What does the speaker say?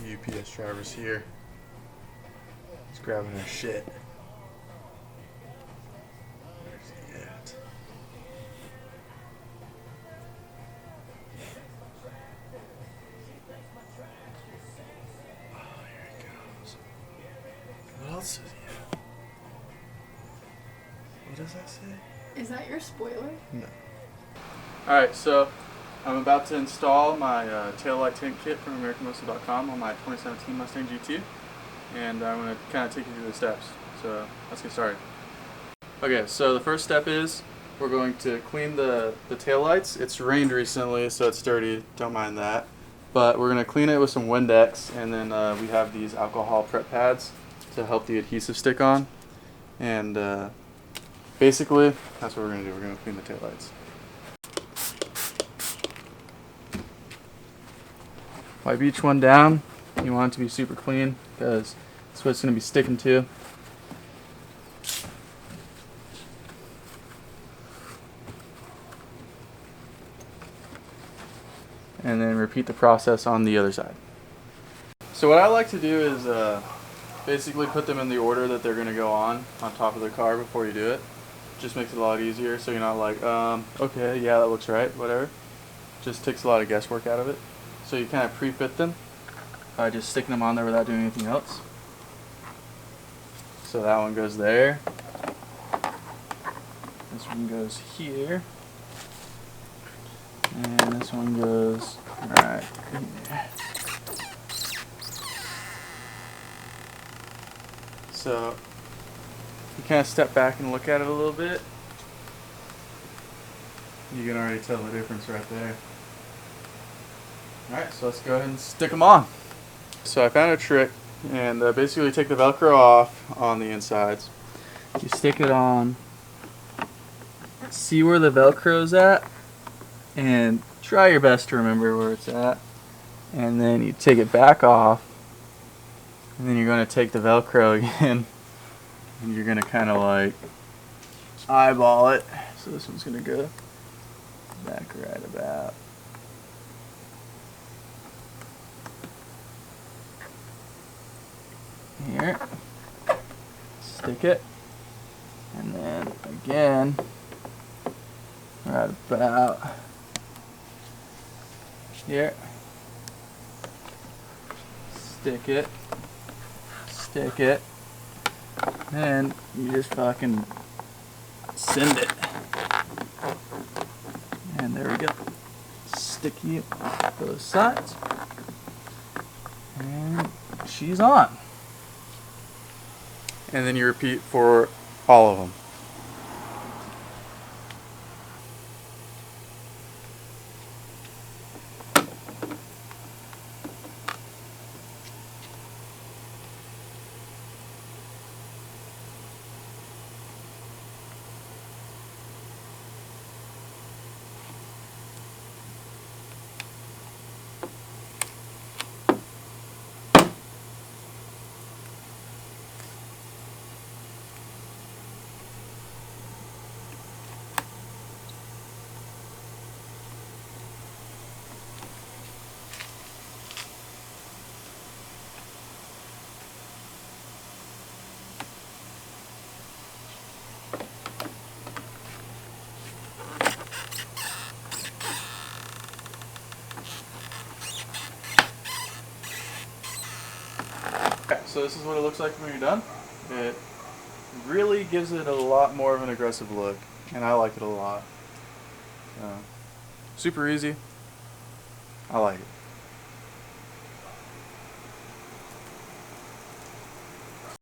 The UPS driver's here. He's grabbing our shit. Where's he at? Oh, here he goes. What else is he at? What does that say? Is that your spoiler? No. Alright, so I'm about to install my Taillight Tint kit from AmericanMuscle.com on my 2017 Mustang GT, and I'm going to kind of take you through the steps. So let's get started. Okay, so the first step is we're going to clean the taillights. It's rained recently, so it's dirty. Don't mind that. But we're going to clean it with some Windex, and then we have these alcohol prep pads to help the adhesive stick on. And basically, that's what we're going to do. We're going to clean the taillights. Wipe each one down. You want it to be super clean because that's what it's going to be sticking to. And then repeat the process on the other side. So what I like to do is basically put them in the order that they're going to go on top of the car before you do it. Just makes it a lot easier, so you're not like, okay, yeah, that looks right, whatever. Just takes a lot of guesswork out of it. So you kind of pre-fit them by just sticking them on there without doing anything else. So that one goes there. This one goes here. And this one goes right here. So you kind of step back and look at it a little bit. You can already tell the difference right there. Alright, so let's go ahead and stick them on. So I found a trick, and basically take the Velcro off on the insides. You stick it on, see where the Velcro's at, and try your best to remember where it's at. And then you take it back off, and then you're going to take the Velcro again, and you're going to kind of like eyeball it. So this one's going to go back right about here, stick it, and then again right about here, stick it, and you just fucking send it, and there we go, sticky both sides, and she's on. And then you repeat for all of them. So this is what it looks like when you're done. It really gives it a lot more of an aggressive look, and I like it a lot. Super easy. I like it.